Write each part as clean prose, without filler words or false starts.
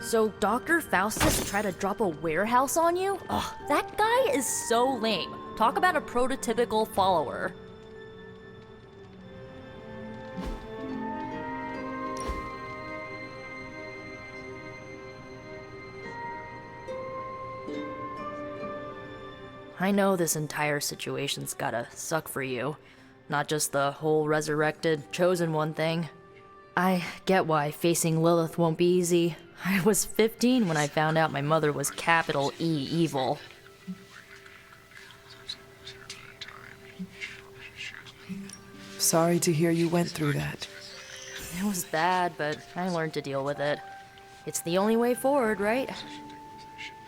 So Dr. Faustus tried to drop a warehouse on you? Ugh, that guy is so lame. Talk about a prototypical follower. I know this entire situation's gotta suck for you. Not just the whole resurrected, chosen one thing. I get why facing Lilith won't be easy. I was 15 when I found out my mother was capital E evil. Sorry to hear you went through that. It was bad, but I learned to deal with it. It's the only way forward, right?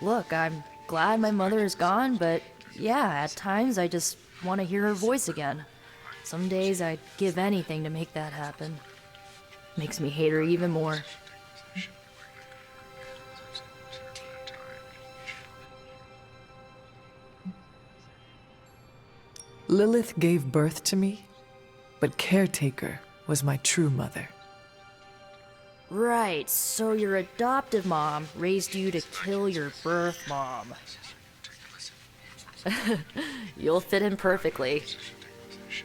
Look, I'm glad my mother is gone, but yeah, at times I just want to hear her voice again. Some days I'd give anything to make that happen. Makes me hate her even more. Lilith gave birth to me, but Caretaker was my true mother. Right, so your adoptive mom raised you to kill your birth mom. You'll fit in perfectly.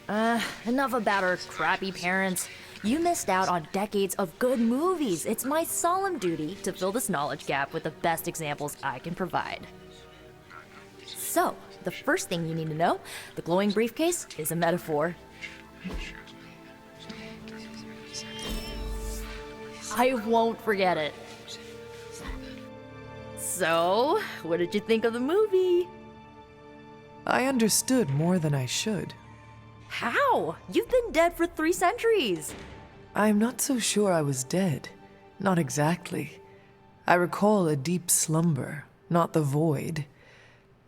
Enough about our crappy parents. You missed out on decades of good movies. It's my solemn duty to fill this knowledge gap with the best examples I can provide. So, the first thing you need to know, the glowing briefcase is a metaphor. I won't forget it. So, what did you think of the movie? I understood more than I should. How? You've been dead for 3 centuries. I'm not so sure I was dead. Not exactly. I recall a deep slumber, not the void.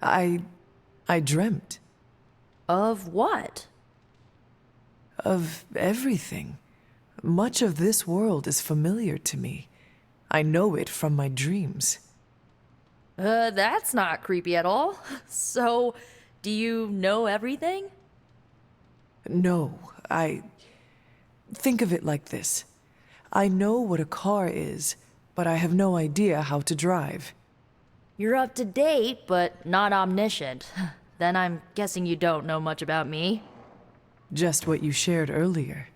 I dreamt. Of what? Of everything. Much of this world is familiar to me. I know it from my dreams. That's not creepy at all. So, do you know everything? No, Think of it like this. I know what a car is, but I have no idea how to drive. You're up to date, but not omniscient. Then I'm guessing you don't know much about me. Just what you shared earlier.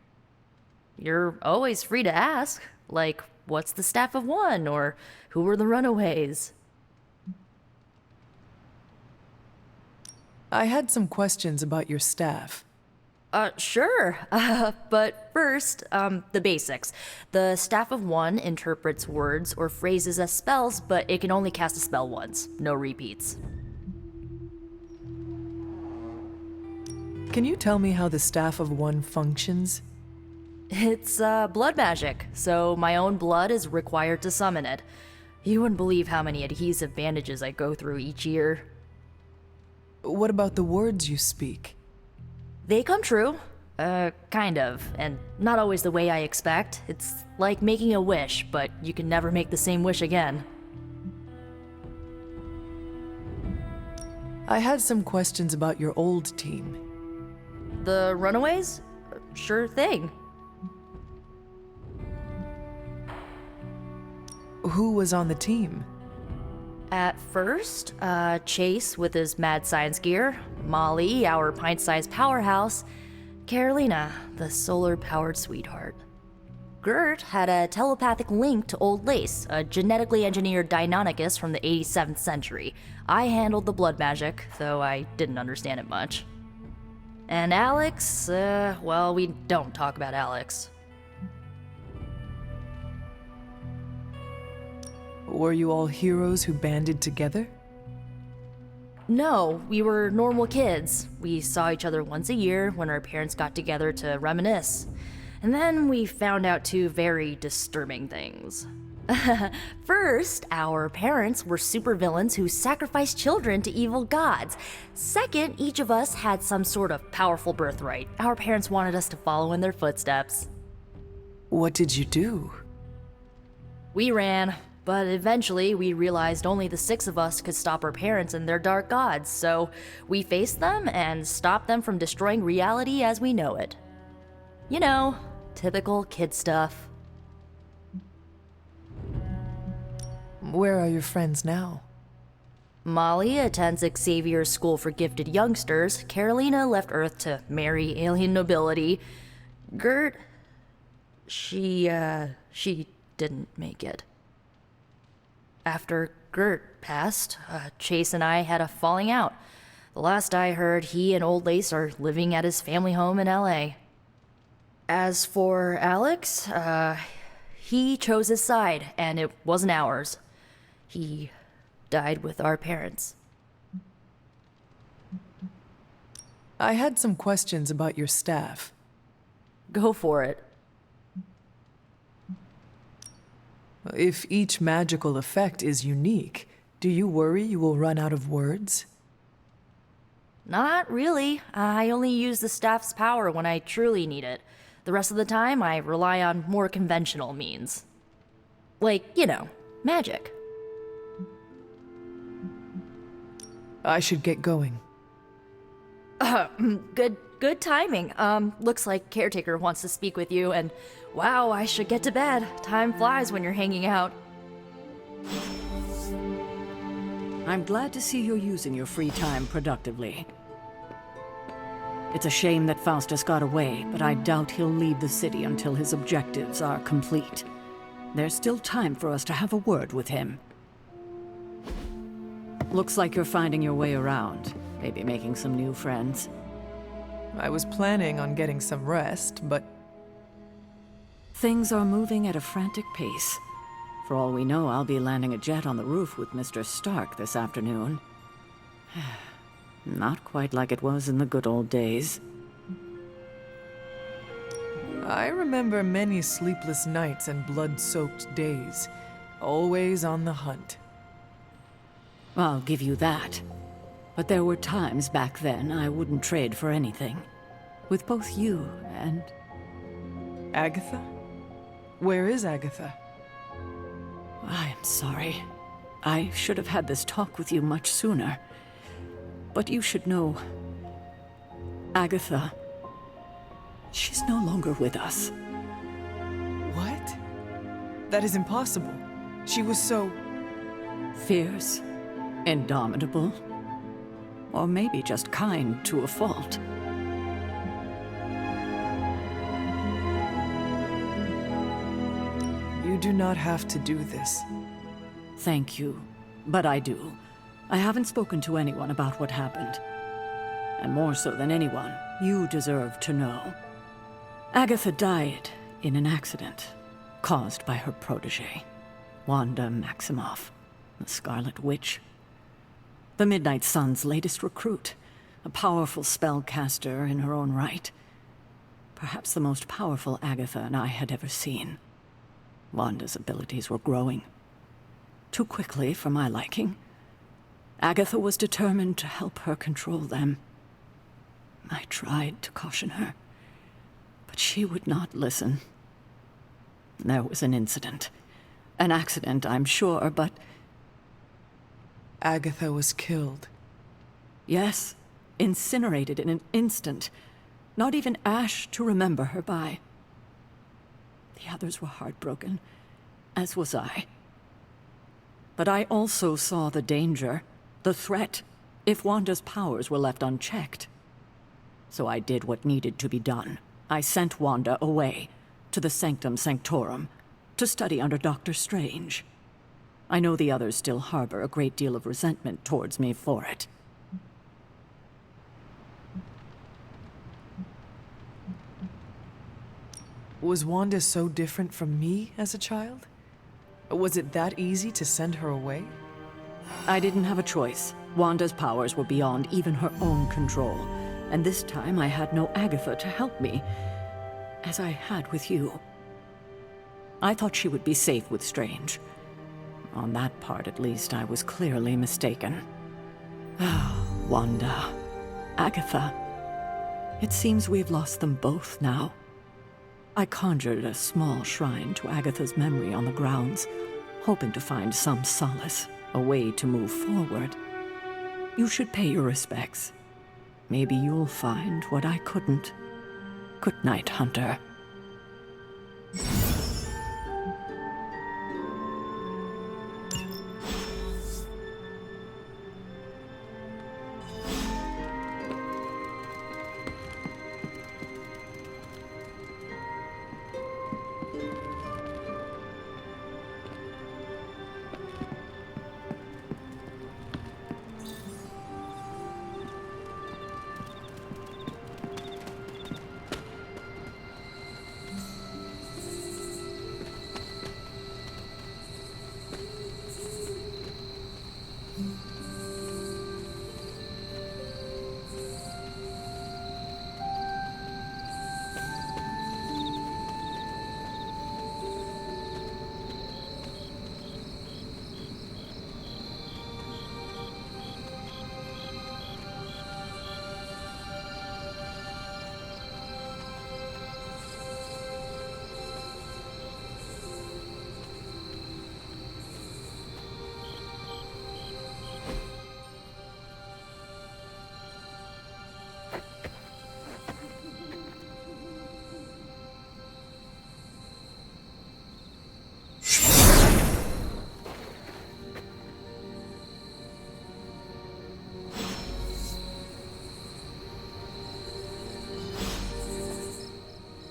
You're always free to ask. Like, what's the staff of one? Or who were the runaways? I had some questions about your staff. Sure. But first, the basics. The staff of one interprets words or phrases as spells, but it can only cast a spell once. No repeats. Can you tell me how the staff of one functions? It's, blood magic, so my own blood is required to summon it. You wouldn't believe how many adhesive bandages I go through each year. What about the words you speak? They come true. Kind of. And not always the way I expect. It's like making a wish, but you can never make the same wish again. I had some questions about your old team. The runaways? Sure thing. Who was on the team? At first, Chase with his mad science gear, Molly, our pint-sized powerhouse, Carolina, the solar-powered sweetheart. Gert had a telepathic link to Old Lace, a genetically engineered Deinonychus from the 87th century. I handled the blood magic, though I didn't understand it much. And Alex, well, we don't talk about Alex. Were you all heroes who banded together? No, we were normal kids. We saw each other once a year when our parents got together to reminisce. And then we found out 2 very disturbing things. First, our parents were supervillains who sacrificed children to evil gods. Second, each of us had some sort of powerful birthright. Our parents wanted us to follow in their footsteps. What did you do? We ran. But eventually, we realized only the 6 of us could stop our parents and their dark gods, so we faced them and stopped them from destroying reality as we know it. You know, typical kid stuff. Where are your friends now? Molly attends Xavier's School for Gifted Youngsters. Carolina left Earth to marry alien nobility. Gert, she didn't make it. After Gert passed, Chase and I had a falling out. The last I heard, he and Old Lace are living at his family home in LA. As for Alex, he chose his side, and it wasn't ours. He died with our parents. I had some questions about your staff. Go for it. If each magical effect is unique, do you worry you will run out of words? Not really. I only use the staff's power when I truly need it. The rest of the time, I rely on more conventional means. Like, magic. I should get going. Good timing. Looks like Caretaker wants to speak with you, and wow, I should get to bed. Time flies when you're hanging out. I'm glad to see you're using your free time productively. It's a shame that Faustus got away, but I doubt he'll leave the city until his objectives are complete. There's still time for us to have a word with him. Looks like you're finding your way around, maybe making some new friends. I was planning on getting some rest, but... Things are moving at a frantic pace. For all we know, I'll be landing a jet on the roof with Mr. Stark this afternoon. Not quite like it was in the good old days. I remember many sleepless nights and blood-soaked days. Always on the hunt. I'll give you that. But there were times back then I wouldn't trade for anything. With both you and... Agatha? Where is Agatha? I am sorry. I should have had this talk with you much sooner. But you should know... Agatha... She's no longer with us. What? That is impossible. She was so... Fierce. Indomitable. Or maybe just kind to a fault. You do not have to do this. Thank you. But I do. I haven't spoken to anyone about what happened. And more so than anyone, you deserve to know. Agatha died in an accident caused by her protege, Wanda Maximoff, the Scarlet Witch. The Midnight Sun's latest recruit, a powerful spellcaster in her own right. Perhaps the most powerful Agatha and I had ever seen. Wanda's abilities were growing. Too quickly for my liking. Agatha was determined to help her control them. I tried to caution her, but she would not listen. There was an incident. An accident, I'm sure, but... Agatha was killed. Yes, incinerated in an instant. Not even ash to remember her by. The others were heartbroken, as was I. But I also saw the danger, the threat, if Wanda's powers were left unchecked. So I did what needed to be done. I sent Wanda away, to the Sanctum Sanctorum, to study under Dr. Strange. I know the others still harbor a great deal of resentment towards me for it. Was Wanda so different from me as a child? Was it that easy to send her away? I didn't have a choice. Wanda's powers were beyond even her own control. And this time I had no Agatha to help me, as I had with you. I thought she would be safe with Strange. On that part, at least, I was clearly mistaken. Wanda. Agatha. It seems we've lost them both now. I conjured a small shrine to Agatha's memory on the grounds, hoping to find some solace, a way to move forward. You should pay your respects. Maybe you'll find what I couldn't. Good night, Hunter.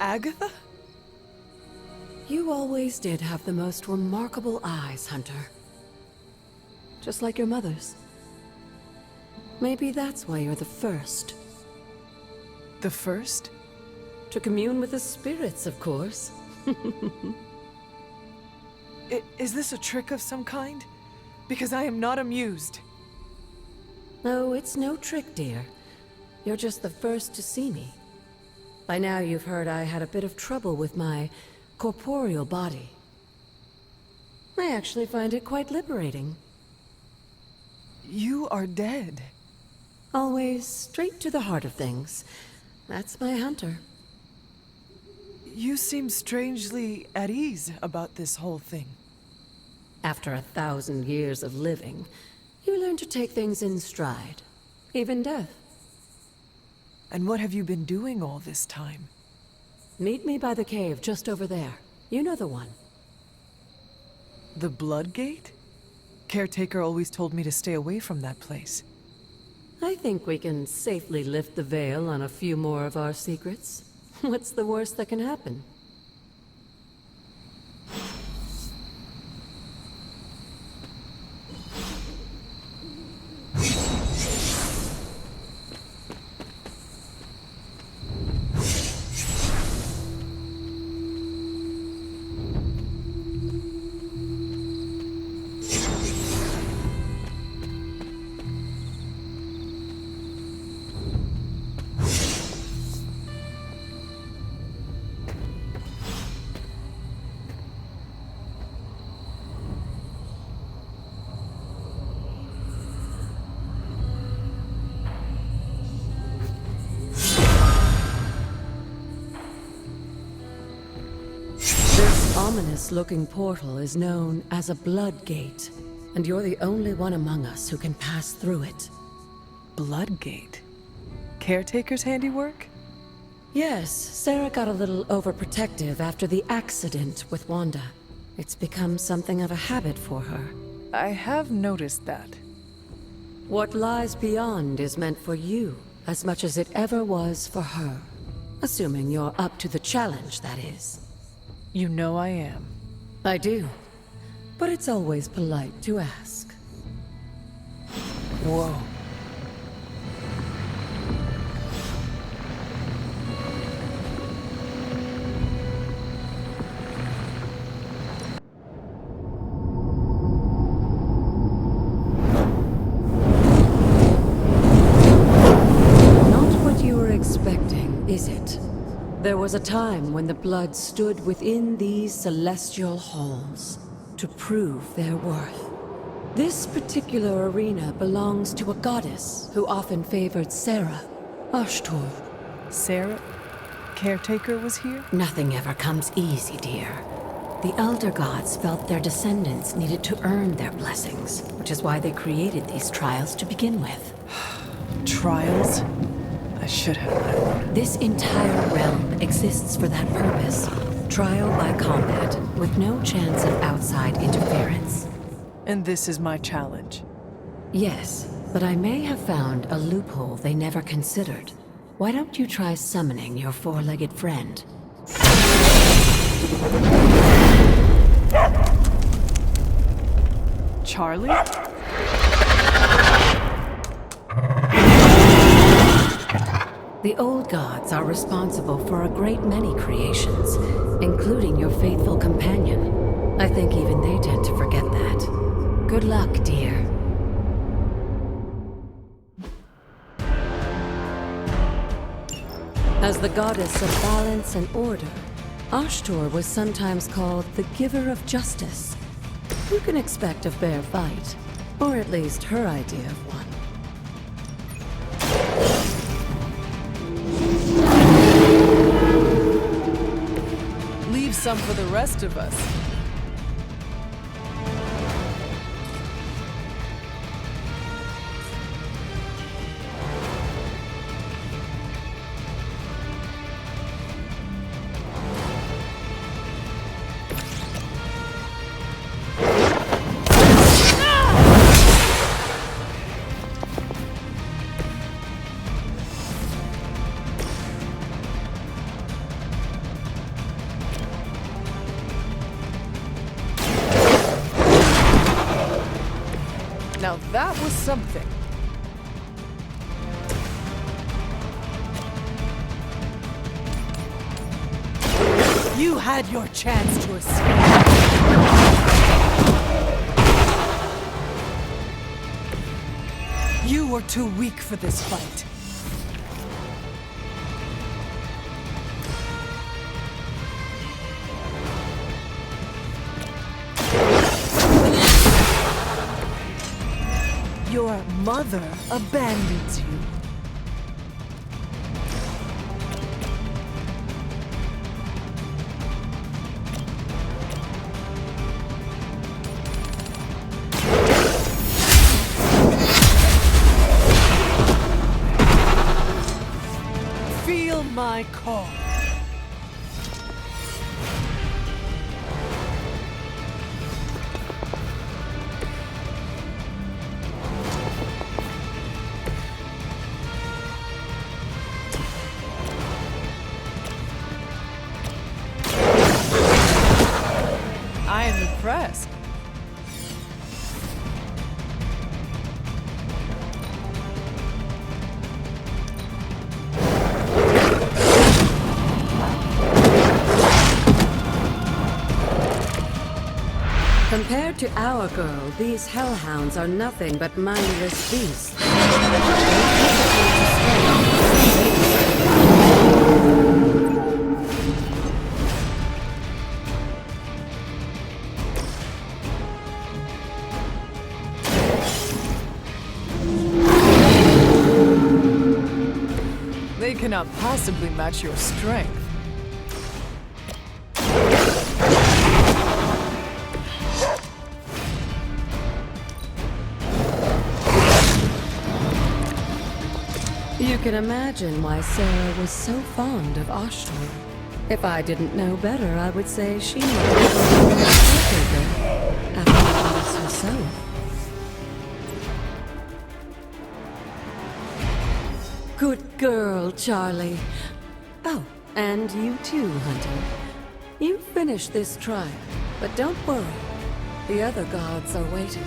Agatha? You always did have the most remarkable eyes, Hunter. Just like your mother's. Maybe that's why you're the first. The first? To commune with the spirits, of course. Is this a trick of some kind? Because I am not amused. No, it's no trick, dear. You're just the first to see me. By now you've heard I had a bit of trouble with my corporeal body. I actually find it quite liberating. You are dead. Always straight to the heart of things. That's my Hunter. You seem strangely at ease about this whole thing. After 1,000 years of living, you learn to take things in stride. Even death. And what have you been doing all this time? Meet me by the cave just over there. You know the one. The Blood Gate? Caretaker always told me to stay away from that place. I think we can safely lift the veil on a few more of our secrets. What's the worst that can happen? Ominous-looking portal is known as a Blood Gate, and you're the only one among us who can pass through it. Blood Gate? Caretaker's handiwork? Yes, Sarah got a little overprotective after the accident with Wanda. It's become something of a habit for her. I have noticed that. What lies beyond is meant for you as much as it ever was for her. Assuming you're up to the challenge, that is. You know I am. I do. But it's always polite to ask. Whoa. Not what you were expecting, is it? There was a time when the blood stood within these celestial halls to prove their worth. This particular arena belongs to a goddess who often favored Sarah, Ashtor. Sarah? Caretaker was here? Nothing ever comes easy, dear. The Elder Gods felt their descendants needed to earn their blessings, which is why they created these trials to begin with. Trials? I should have known. This entire realm exists for that purpose. Trial by combat, with no chance of outside interference. And this is my challenge. Yes, but I may have found a loophole they never considered. Why don't you try summoning your four-legged friend? Charlie? The old gods are responsible for a great many creations, including your faithful companion. I think even they tend to forget that. Good luck, dear. As the goddess of balance and order, Ashtor was sometimes called the giver of justice. You can expect a fair fight, or at least her idea of one. Leave some for the rest of us. Now that was something. You had your chance to escape. You were too weak for this fight. Your mother abandons you. Feel my call. I am impressed. Compared to our girl, these hellhounds are nothing but mindless beasts. They cannot possibly match your strength. You can imagine why Sarah was so fond of Ashtor. If I didn't know better, I would say she might have been a caretaker after the goddess herself. Good girl, Charlie. Oh, and you too, Hunter. You finished this trial, but don't worry. The other gods are waiting.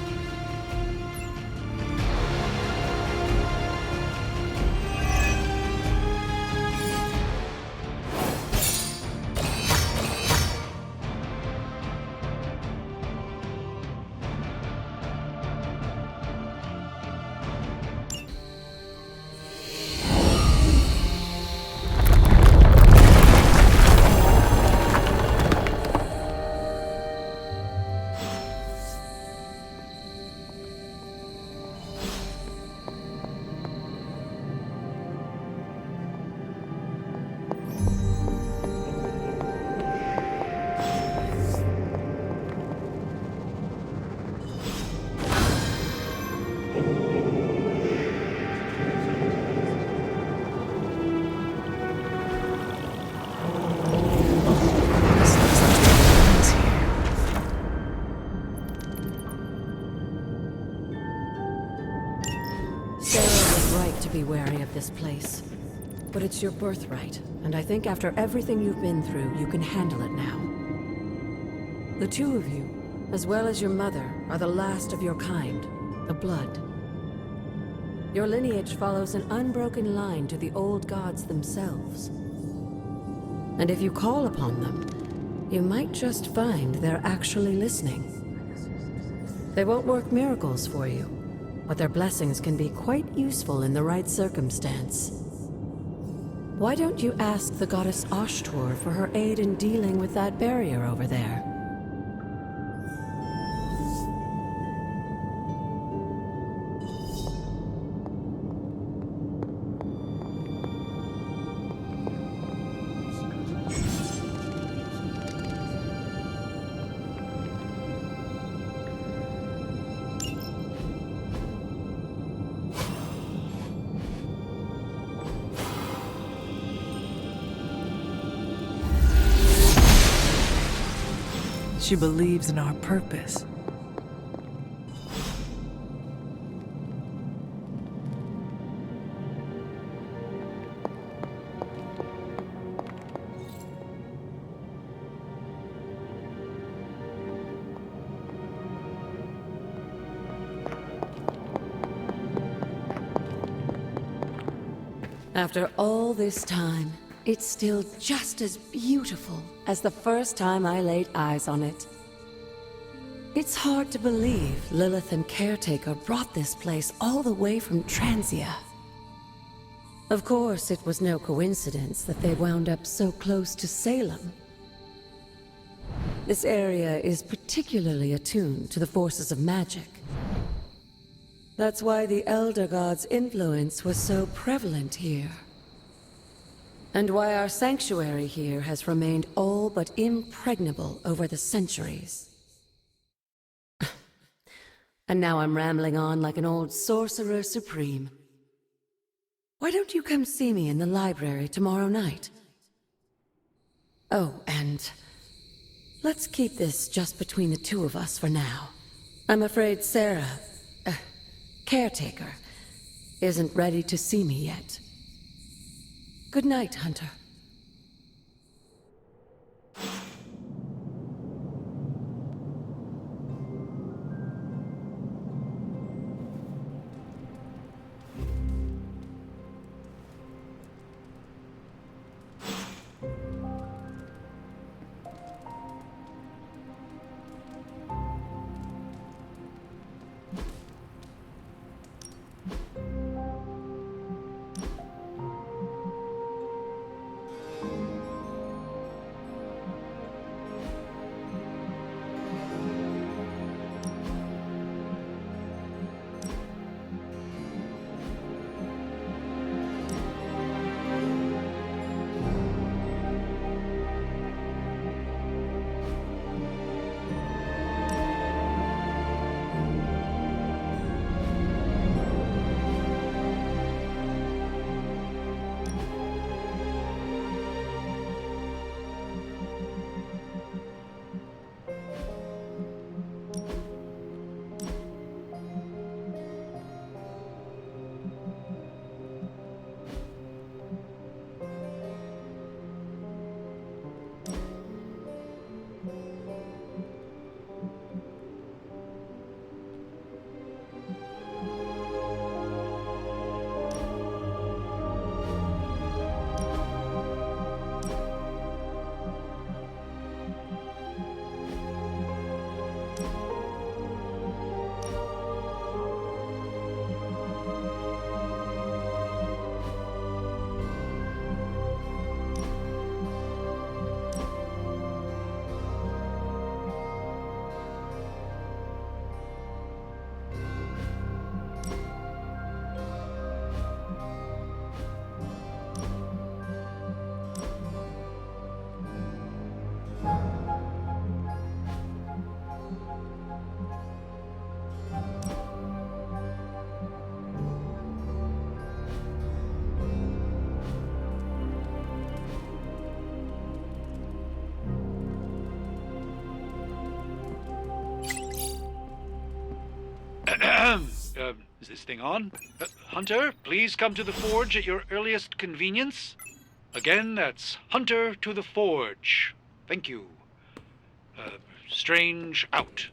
Be wary of this place. But it's your birthright, and I think after everything you've been through, you can handle it now. The two of you, as well as your mother, are the last of your kind, the Blood. Your lineage follows an unbroken line to the old gods themselves. And if you call upon them, you might just find they're actually listening. They won't work miracles for you, but their blessings can be quite useful in the right circumstance. Why don't you ask the goddess Ashtor for her aid in dealing with that barrier over there? She believes in our purpose. After all this time, it's still just as beautiful as the first time I laid eyes on it. It's hard to believe Lilith and Caretaker brought this place all the way from Transia. Of course, it was no coincidence that they wound up so close to Salem. This area is particularly attuned to the forces of magic. That's why the Elder God's influence was so prevalent here. And why our sanctuary here has remained all but impregnable over the centuries. And now I'm rambling on like an old sorcerer supreme. Why don't you come see me in the library tomorrow night? Oh, and let's keep this just between the two of us for now. I'm afraid Sarah, Caretaker, isn't ready to see me yet. Good night, Hunter. Is this thing on? Hunter, please come to the forge at your earliest convenience. Again, that's Hunter to the forge. Thank you. Strange out.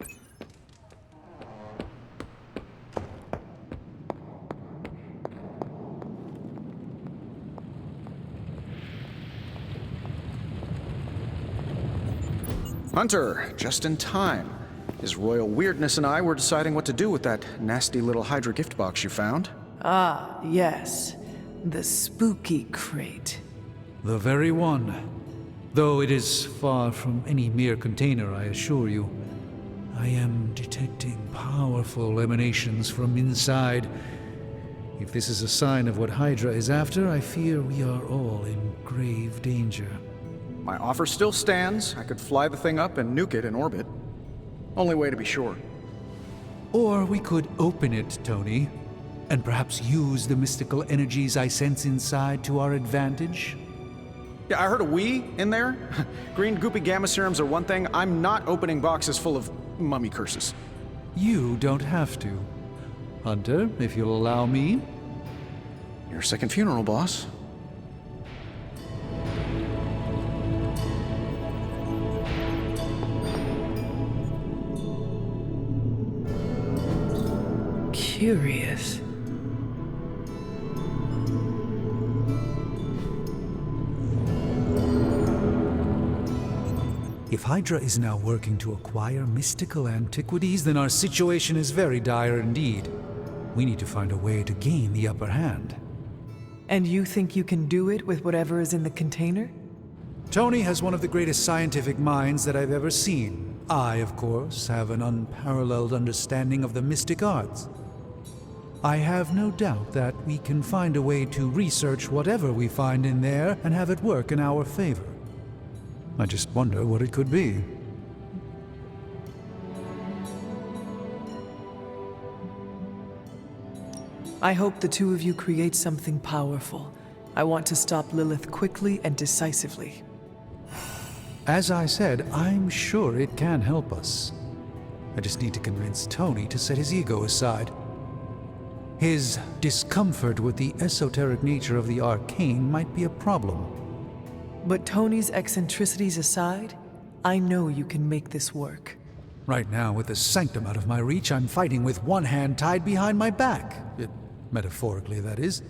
Hunter, just in time. His royal weirdness and I were deciding what to do with that nasty little Hydra gift box you found. Ah, yes. The spooky crate. The very one. Though it is far from any mere container, I assure you. I am detecting powerful emanations from inside. If this is a sign of what Hydra is after, I fear we are all in grave danger. My offer still stands. I could fly the thing up and nuke it in orbit. Only way to be sure. Or we could open it, Tony, and perhaps use the mystical energies I sense inside to our advantage. Yeah, I heard a "we" in there. Green goopy gamma serums are one thing. I'm not opening boxes full of mummy curses. You don't have to. Hunter, if you'll allow me. Your second funeral, boss. Curious. If Hydra is now working to acquire mystical antiquities, then our situation is very dire indeed. We need to find a way to gain the upper hand. And you think you can do it with whatever is in the container? Tony has one of the greatest scientific minds that I've ever seen. I, of course, have an unparalleled understanding of the mystic arts. I have no doubt that we can find a way to research whatever we find in there and have it work in our favor. I just wonder what it could be. I hope the two of you create something powerful. I want to stop Lilith quickly and decisively. As I said, I'm sure it can help us. I just need to convince Tony to set his ego aside. His discomfort with the esoteric nature of the arcane might be a problem. But Tony's eccentricities aside, I know you can make this work. Right now, with the sanctum out of my reach, I'm fighting with one hand tied behind my back. Metaphorically, that is.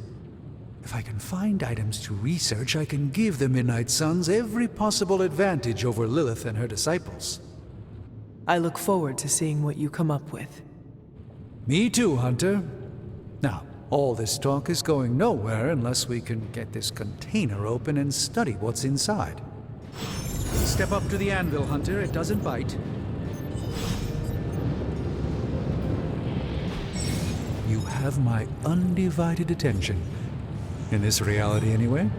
If I can find items to research, I can give the Midnight Suns every possible advantage over Lilith and her disciples. I look forward to seeing what you come up with. Me too, Hunter. Now, all this talk is going nowhere unless we can get this container open and study what's inside. Step up to the anvil, Hunter. It doesn't bite. You have my undivided attention. In this reality, anyway.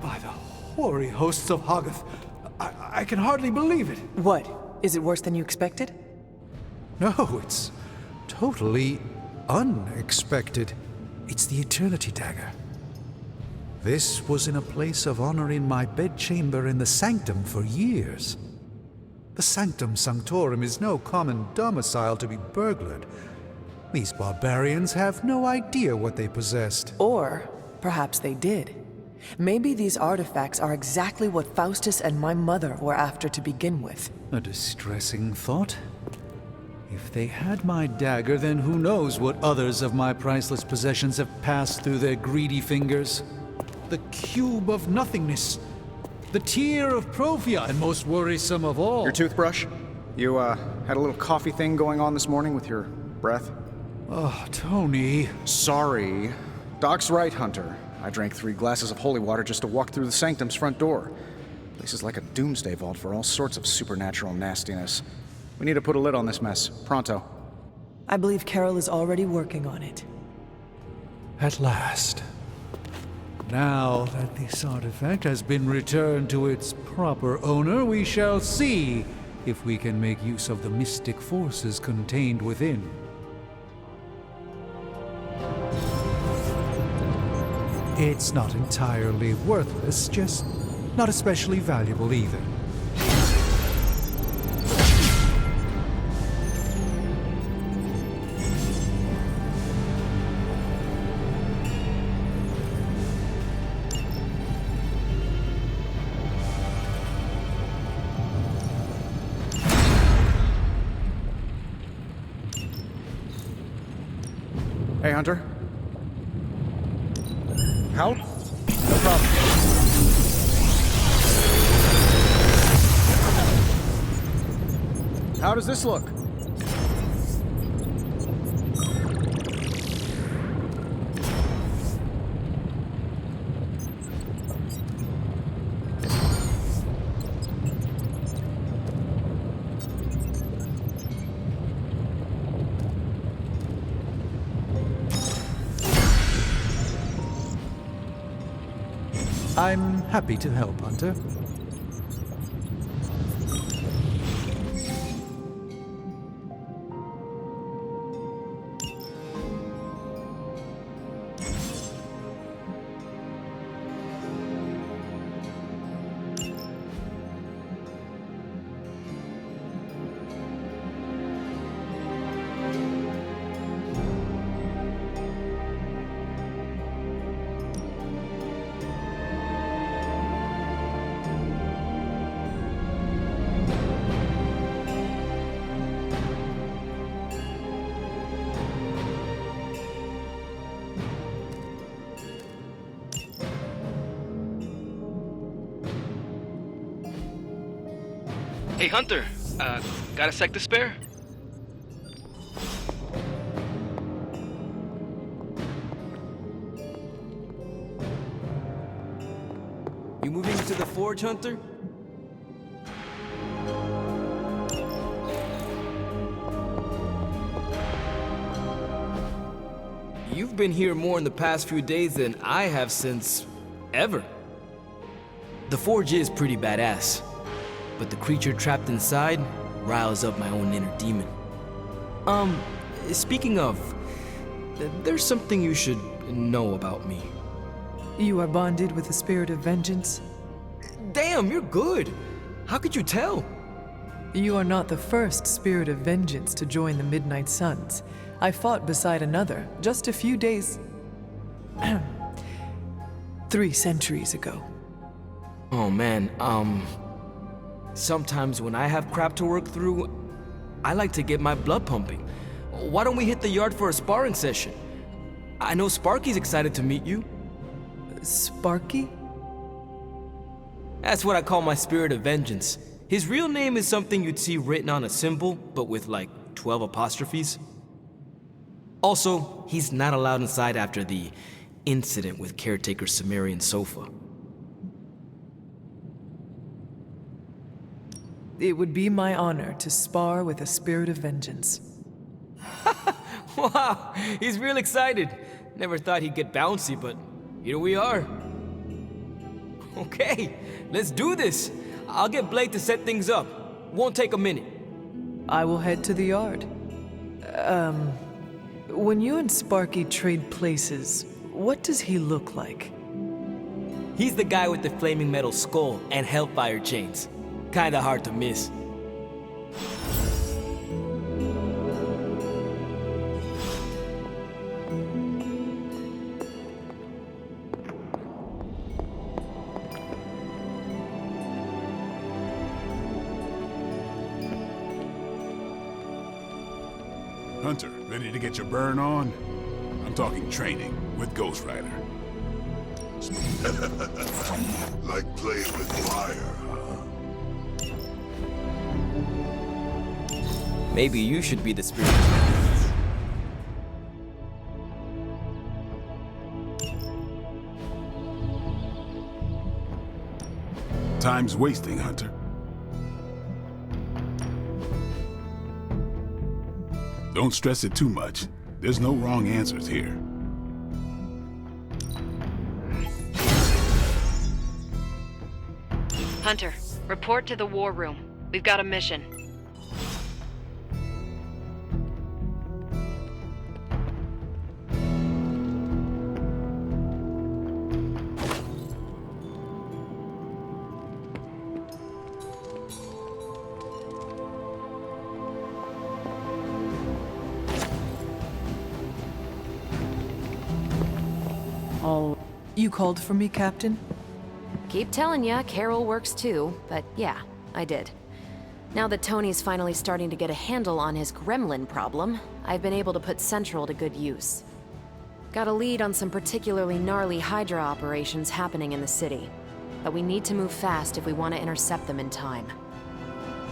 By the hoary hosts of Hoggoth, I can hardly believe it. What? Is it worse than you expected? No, it's totally unexpected. It's the Eternity Dagger. This was in a place of honor in my bedchamber in the Sanctum for years. The Sanctum Sanctorum is no common domicile to be burglared. These barbarians have no idea what they possessed. Or perhaps they did. Maybe these artifacts are exactly what Faustus and my mother were after to begin with. A distressing thought. If they had my dagger, then who knows what others of my priceless possessions have passed through their greedy fingers. The cube of nothingness. The tear of Profia, and most worrisome of all. Your toothbrush? You, had a little coffee thing going on this morning with your breath? Oh, Tony. Sorry. Doc's right, Hunter. I drank 3 glasses of holy water just to walk through the Sanctum's front door. Place is like a doomsday vault for all sorts of supernatural nastiness. We need to put a lid on this mess. Pronto. I believe Carol is already working on it. At last. Now that this artifact has been returned to its proper owner, we shall see if we can make use of the mystic forces contained within. It's not entirely worthless, just not especially valuable either. Hey, Hunter. How? No problem. How does this look? I'm happy to help, Hunter. Hey, Hunter. Got a sec to spare? You moving to the forge, Hunter? You've been here more in the past few days than I have since ever. The forge is pretty badass, but the creature trapped inside riles up my own inner demon. Speaking of, there's something you should know about me. You are bonded with the spirit of vengeance? Damn, you're good. How could you tell? You are not the first spirit of vengeance to join the Midnight Suns. I fought beside another just a few days... 3 centuries ago. Oh man, sometimes when I have crap to work through, I like to get my blood pumping. Why don't we hit the yard for a sparring session? I know Sparky's excited to meet you. Sparky? That's what I call my spirit of vengeance. His real name is something you'd see written on a symbol, but with like 12 apostrophes. Also, he's not allowed inside after the incident with caretaker Sumerian sofa. It would be my honor to spar with a spirit of vengeance. Wow, he's real excited. Never thought he'd get bouncy, but here we are. Okay, let's do this. I'll get Blake to set things up. Won't take a minute. I will head to the yard. When you and Sparky trade places, what does he look like? He's the guy with the flaming metal skull and hellfire chains. Kinda hard to miss. Hunter, ready to get your burn on? I'm talking training with Ghost Rider. Like playing with fire, huh? Maybe you should be the spirit. Time's wasting, Hunter. Don't stress it too much. There's no wrong answers here. Hunter, report to the war room. We've got a mission. You called for me, Captain? Keep telling ya, Carol works too, but yeah, I did. Now that Tony's finally starting to get a handle on his gremlin problem, I've been able to put Central to good use. Got a lead on some particularly gnarly Hydra operations happening in the city, but we need to move fast if we want to intercept them in time.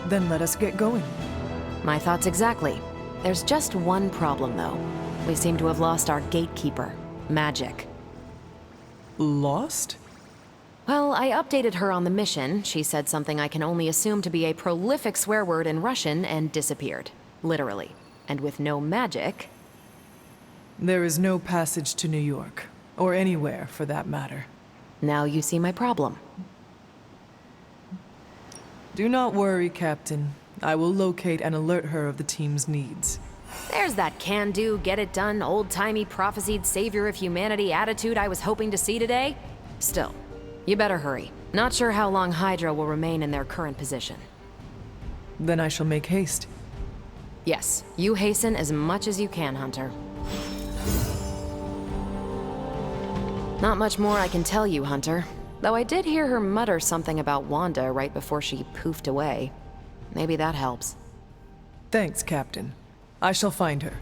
Then let us get going. My thoughts exactly. There's just one problem, though. We seem to have lost our gatekeeper, Magic. Lost? Well, I updated her on the mission. She said something I can only assume to be a prolific swear word in Russian and disappeared. Literally. And with no magic... There is no passage to New York. Or anywhere, for that matter. Now you see my problem. Do not worry, Captain. I will locate and alert her of the team's needs. There's that can-do, get-it-done, old-timey prophesied savior of humanity attitude I was hoping to see today. Still, you better hurry. Not sure how long Hydra will remain in their current position. Then I shall make haste. Yes, you hasten as much as you can, Hunter. Not much more I can tell you, Hunter. Though I did hear her mutter something about Wanda right before she poofed away. Maybe that helps. Thanks, Captain. I shall find her.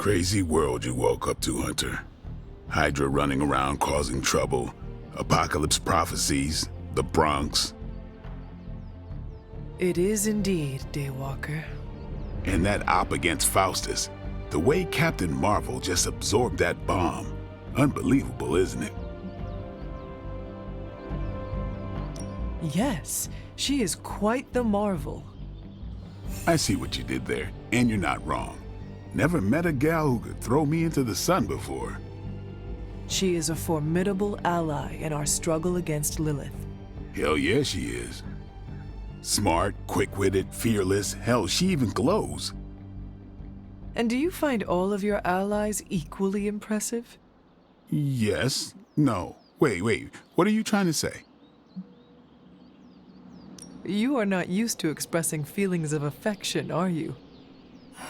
Crazy world you woke up to, Hunter. Hydra running around causing trouble, apocalypse prophecies, the Bronx. It is indeed, Daywalker. And that op against Faustus. The way Captain Marvel just absorbed that bomb. Unbelievable, isn't it? Yes, she is quite the marvel. I see what you did there, and you're not wrong. Never met a gal who could throw me into the sun before. She is a formidable ally in our struggle against Lilith. Hell yeah, she is. Smart, quick-witted, fearless, hell, she even glows. And do you find all of your allies equally impressive? Yes. No. Wait, what are you trying to say? You are not used to expressing feelings of affection, are you?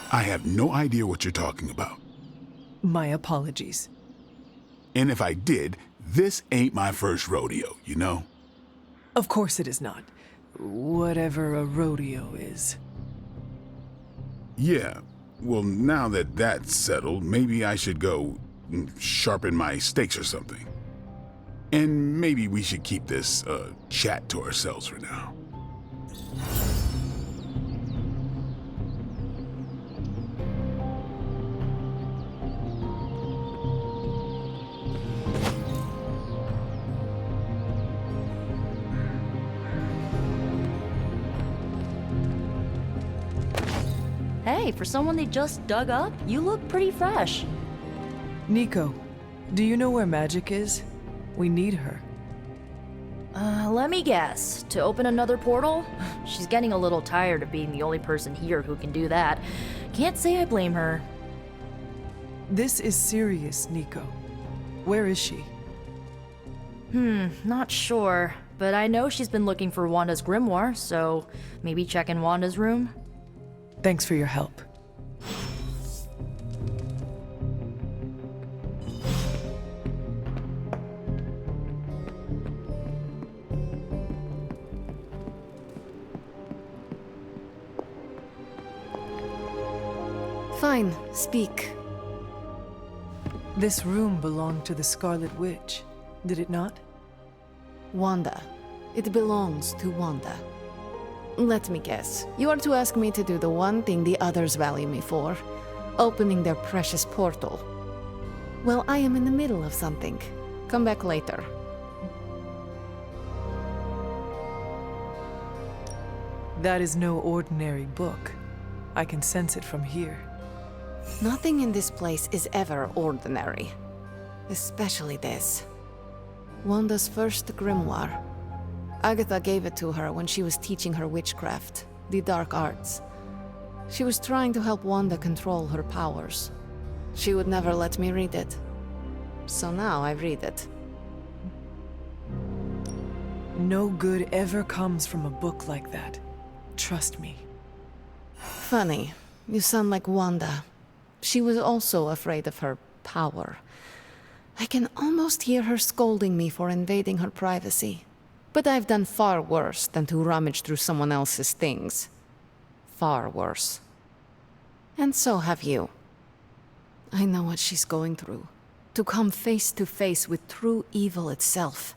I have no idea what you're talking about. My apologies. And if I did, this ain't my first rodeo, you know? Of course it is not. Whatever a rodeo is. Yeah. Well, now that that's settled, maybe I should go sharpen my stakes or something. And maybe we should keep this chat to ourselves for now. Hey, for someone they just dug up, you look pretty fresh. Nico, do you know where Magic is? We need her. Let me guess. To open another portal? She's getting a little tired of being the only person here who can do that. Can't say I blame her. This is serious, Nico. Where is she? Not sure. But I know she's been looking for Wanda's grimoire, so maybe check in Wanda's room? Thanks for your help. Fine, speak. This room belonged to the Scarlet Witch, did it not? Wanda. It belongs to Wanda. Let me guess. You are to ask me to do the one thing the others value me for. Opening their precious portal. Well, I am in the middle of something. Come back later. That is no ordinary book. I can sense it from here. Nothing in this place is ever ordinary. Especially this. Wanda's first grimoire. Agatha gave it to her when she was teaching her witchcraft, the dark arts. She was trying to help Wanda control her powers. She would never let me read it. So now I read it. No good ever comes from a book like that. Trust me. Funny. You sound like Wanda. She was also afraid of her power. I can almost hear her scolding me for invading her privacy. But I've done far worse than to rummage through someone else's things. Far worse. And so have you. I know what she's going through. To come face to face with true evil itself.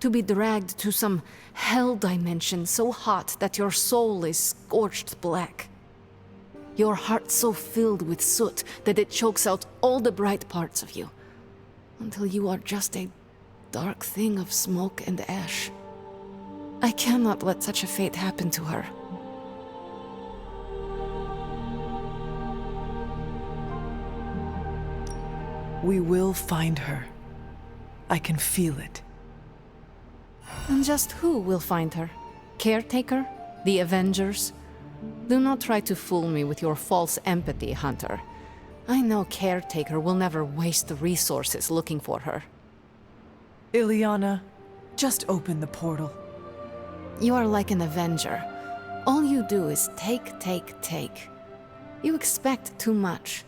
To be dragged to some hell dimension so hot that your soul is scorched black. Your heart so filled with soot that it chokes out all the bright parts of you. Until you are just a dark thing of smoke and ash. I cannot let such a fate happen to her. We will find her. I can feel it. And just who will find her? Caretaker? The Avengers? Do not try to fool me with your false empathy, Hunter. I know Caretaker will never waste the resources looking for her. Ileana, just open the portal. You are like an Avenger. All you do is take, take, take. You expect too much.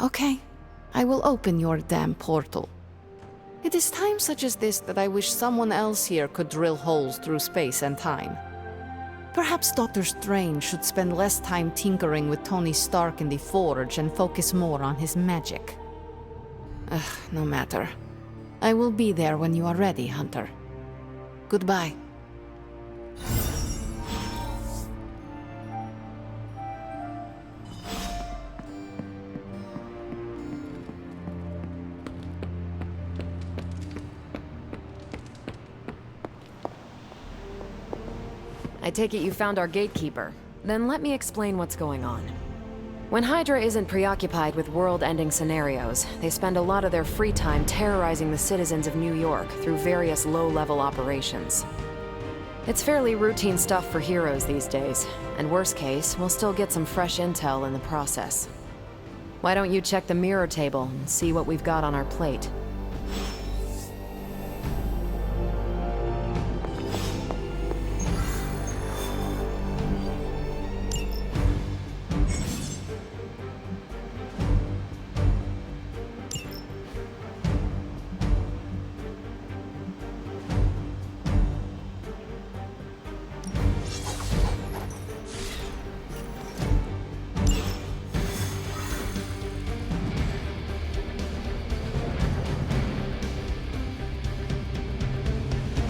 Okay, I will open your damn portal. It is times such as this that I wish someone else here could drill holes through space and time. Perhaps Dr. Strange should spend less time tinkering with Tony Stark in the Forge and focus more on his magic. No matter. I will be there when you are ready, Hunter. Goodbye. I take it you found our gatekeeper. Then let me explain what's going on. When Hydra isn't preoccupied with world-ending scenarios, they spend a lot of their free time terrorizing the citizens of New York through various low-level operations. It's fairly routine stuff for heroes these days, and worst case, we'll still get some fresh intel in the process. Why don't you check the mirror table and see what we've got on our plate?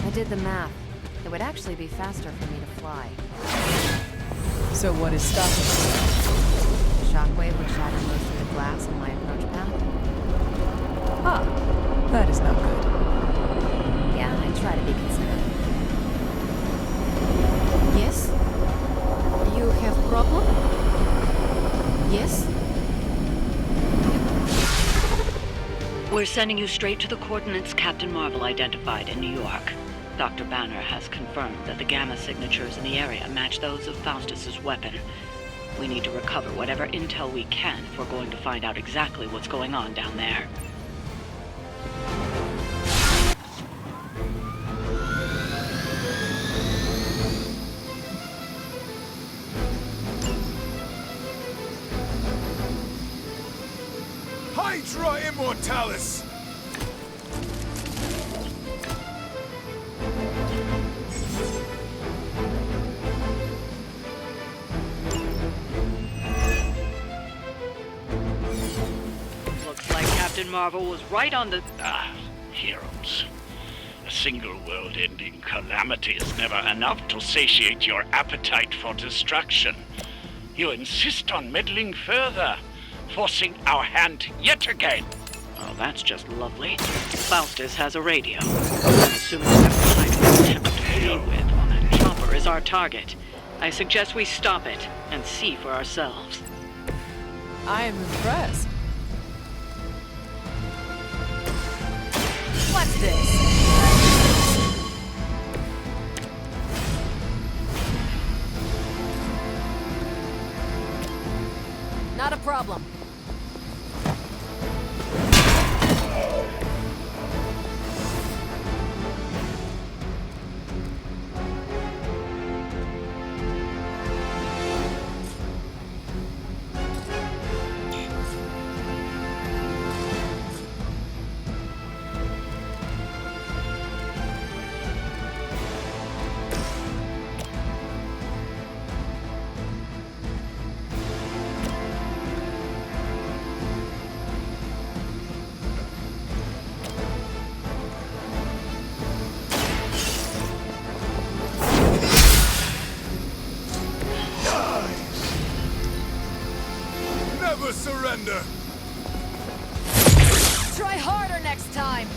I did the math. It would actually be faster for me to fly. So what is stopping you? The shockwave would shatter most of the glass in my approach path. Ah, that is not good. Yeah, I try to be considerate. Yes? You have problem? Yes? We're sending you straight to the coordinates Captain Marvel identified in New York. Dr. Banner has confirmed that the gamma signatures in the area match those of Faustus's weapon. We need to recover whatever intel we can if we're going to find out exactly what's going on down there. Hydra Immortalis! Looks like Captain Marvel was right on the... Heroes. A single world-ending calamity is never enough to satiate your appetite for destruction. You insist on meddling further, forcing our hand yet again. Oh, that's just lovely. Faustus has a radio. I'm assuming that's the Hydra attempt to deal with. That chopper is our target. I suggest we stop it and see for ourselves. I am impressed. What's this? Not a problem. Never surrender! Try harder next time!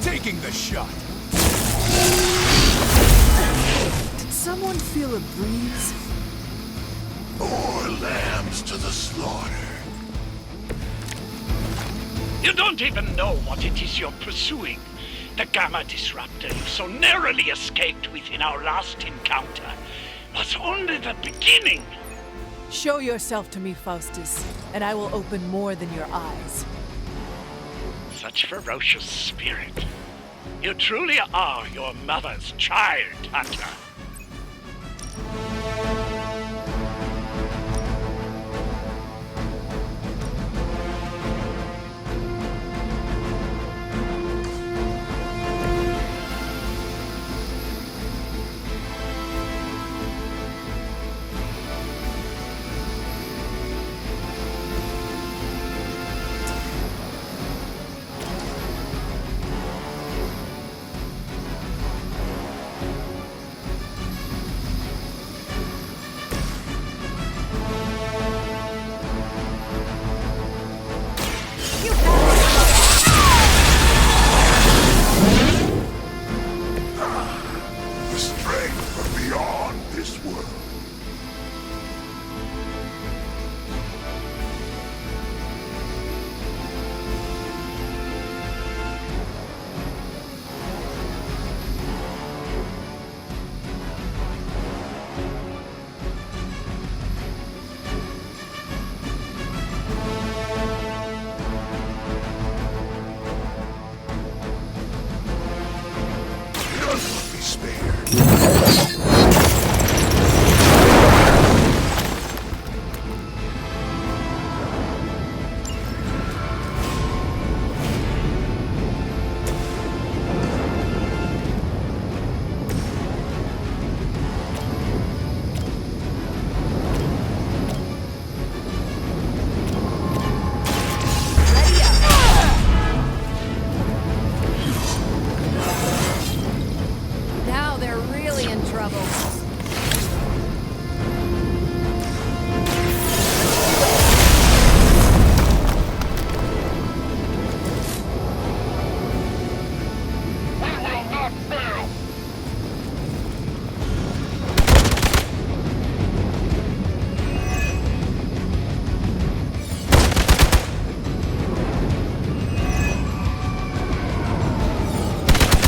Taking the shot! Did someone feel a breeze? More lambs to the slaughter. You don't even know what it is you're pursuing. The gamma disruptor you so narrowly escaped within our last encounter was only the beginning. Show yourself to me, Faustus, and I will open more than your eyes. Such ferocious spirit. You truly are your mother's child, Hunter. be spared. Now they're really in trouble.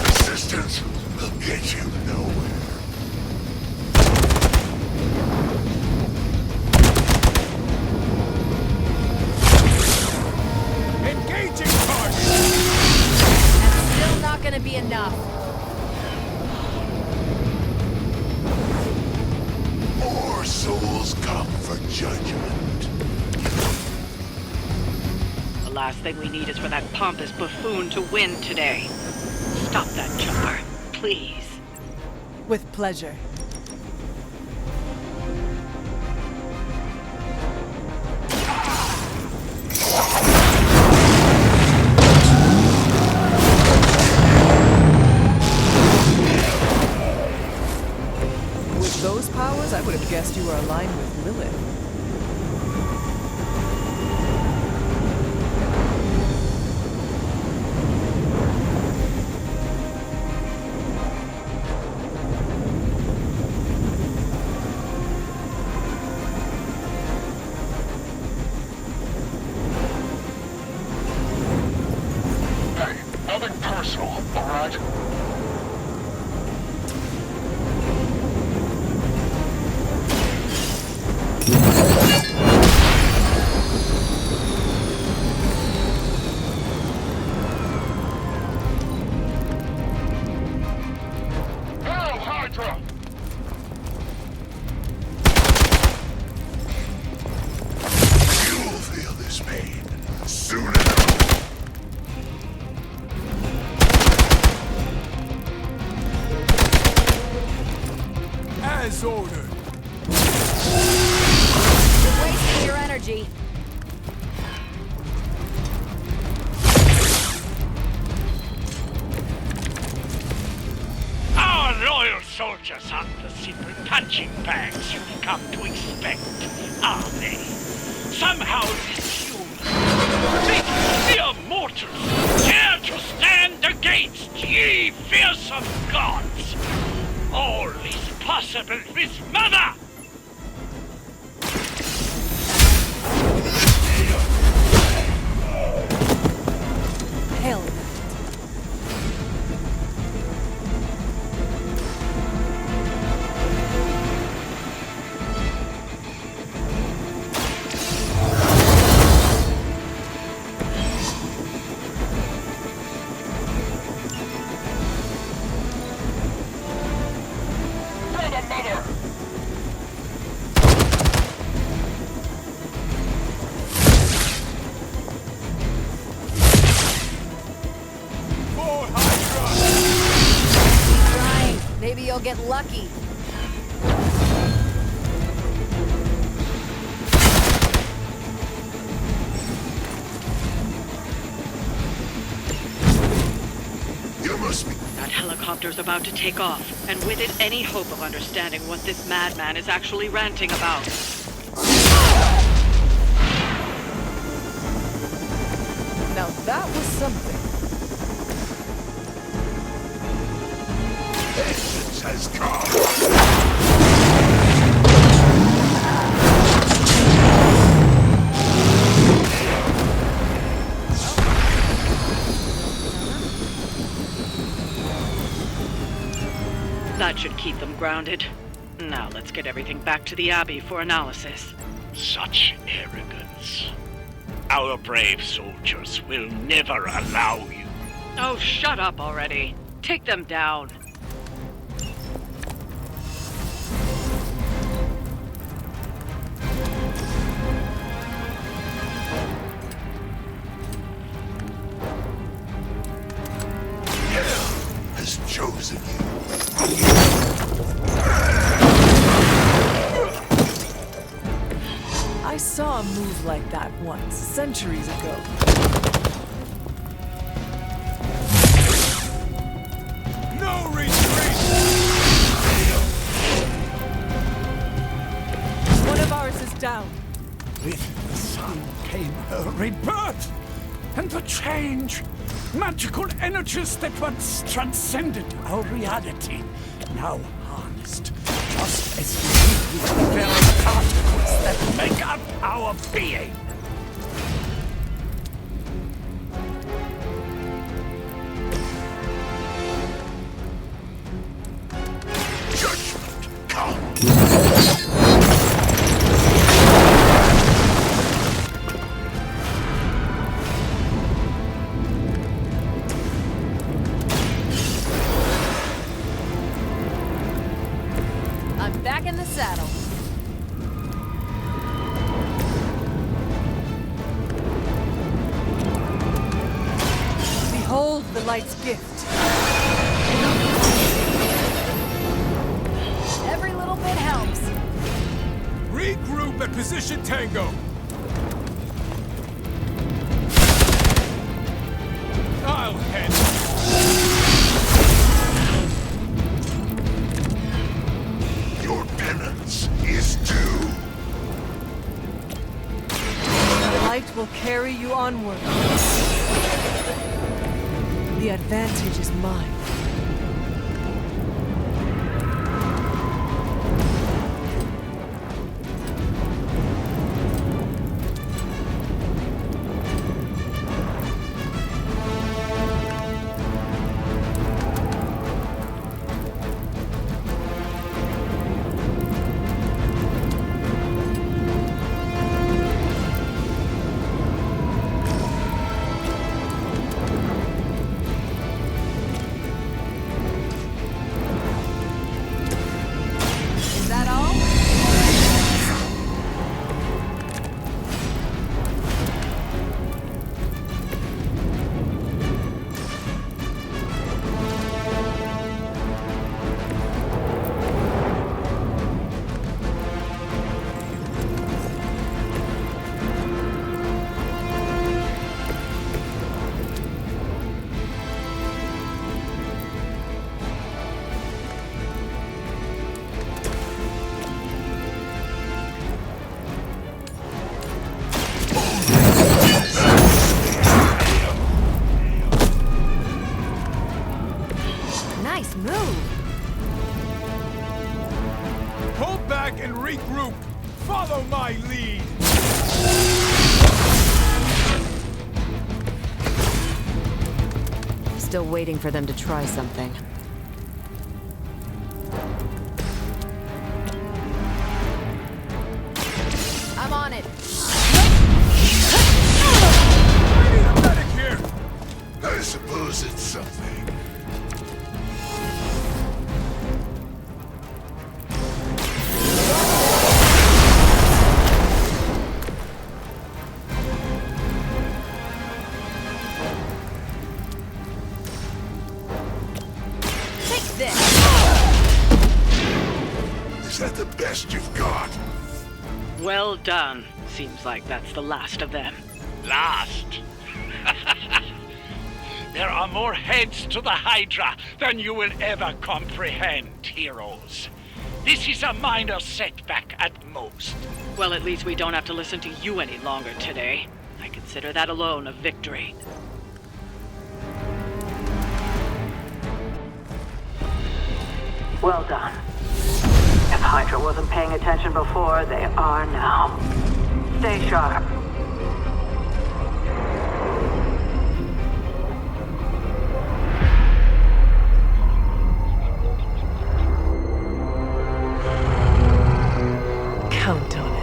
Resistance will get you nowhere. Engaging target! That's still not gonna be enough. More souls come for judgment. The last thing we need is for that pompous buffoon to win today. Stop that chopper, please. With pleasure. With those powers, I would have guessed you were aligned with Lilith. Hey, nothing personal, alright? Hail Hydra! You'll feel this pain soon enough. As ordered. You're wasting your energy. Our loyal soldiers aren't the simple punching bags you've come to expect, are they? Somehow this human, these mere mortals, dare to stand against ye fearsome gods. All is possible with Mother! Hell. For the Mother! For Hydra! Trying. Maybe you'll get lucky. You must be. That helicopter's about to take off, and with it, any hope of understanding what this madman is actually ranting about. Now that was something. Vengeance has come. That should keep them grounded. Now let's get everything back to the Abbey for analysis. Such arrogance. Our brave soldiers will never allow you. Oh, shut up already. Take them down. has chosen you. I saw a move like that once, centuries ago. No retreat! One of ours is down. With the sun came her rebirth, and the change. Magical energies that once transcended our reality, now harnessed, just as we did with the very particles that make up our being. Judgment, come! Back in the saddle. Behold the light's gift. Every little bit helps. Regroup at position Tango. I'll handle it. Your penance is due. The light will carry you onward. The advantage is mine. Nice move. Pull back and regroup. Follow my lead. Still waiting for them to try something. I'm on it. I need a medic here. I suppose it's something. Take this. Is that the best you've got? Well done. Seems like that's the last of them. Last? There are more heads to the Hydra than you will ever comprehend, heroes. This is a minor setback at most. Well, at least we don't have to listen to you any longer today. I consider that alone a victory. Well done. If Hydra wasn't paying attention before, they are now. Stay sharp. Count on it.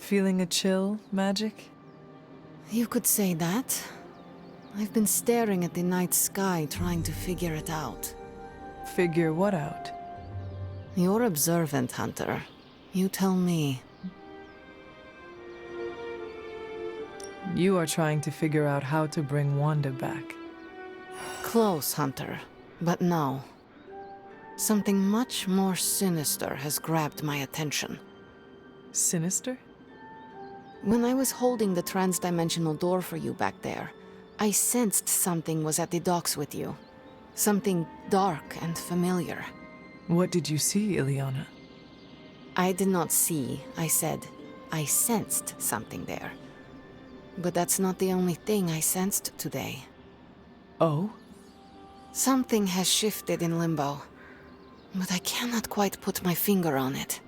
Feeling a chill, Magic? You could say that. I've been staring at the night sky trying to figure it out. Figure what out? You're observant, Hunter. You tell me. You are trying to figure out how to bring Wanda back. Close, Hunter. But no. Something much more sinister has grabbed my attention. Sinister? When I was holding the trans-dimensional door for you back there, I sensed something was at the docks with you. Something dark and familiar. What did you see, Ileana? I did not see, I said. I sensed something there. But that's not the only thing I sensed today. Oh? Something has shifted in Limbo, but I cannot quite put my finger on it.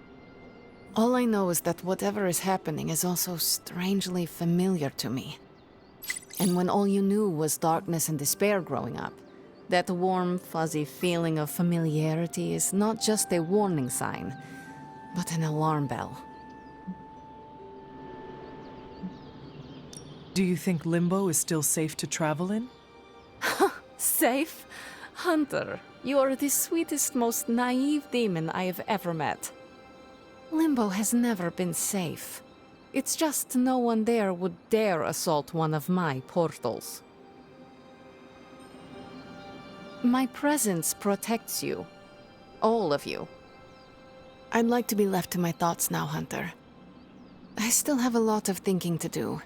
All I know is that whatever is happening is also strangely familiar to me. And when all you knew was darkness and despair growing up, that warm, fuzzy feeling of familiarity is not just a warning sign, but an alarm bell. Do you think Limbo is still safe to travel in? Safe? Hunter, you are the sweetest, most naive demon I have ever met. Limbo has never been safe. It's just no one there would dare assault one of my portals. My presence protects you. All of you. I'd like to be left to my thoughts now, Hunter. I still have a lot of thinking to do,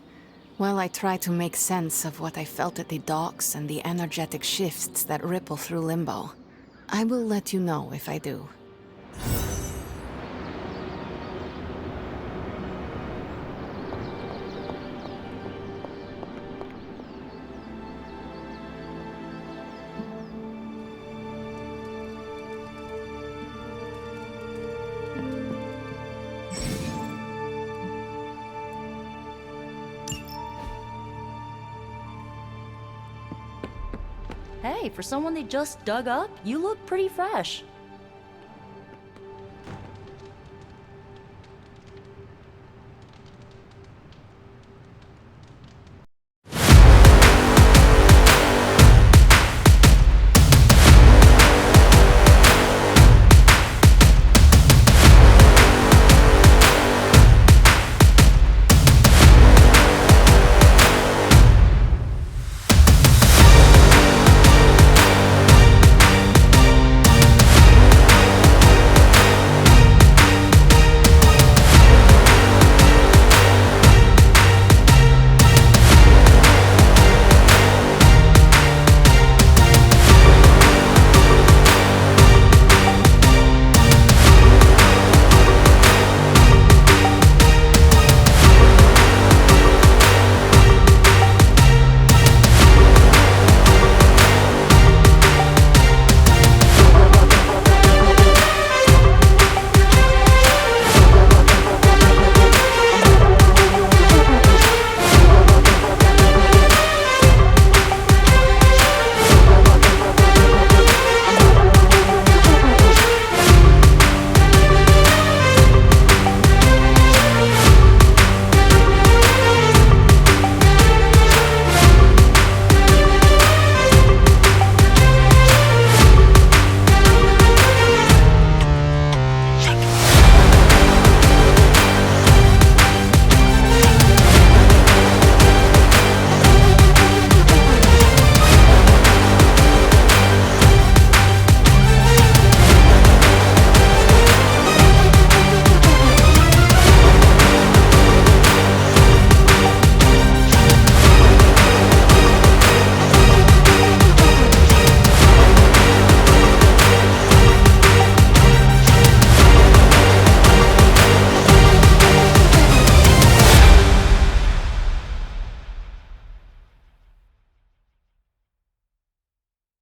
while I try to make sense of what I felt at the docks and the energetic shifts that ripple through Limbo. I will let you know if I do. Hey, for someone they just dug up, you look pretty fresh.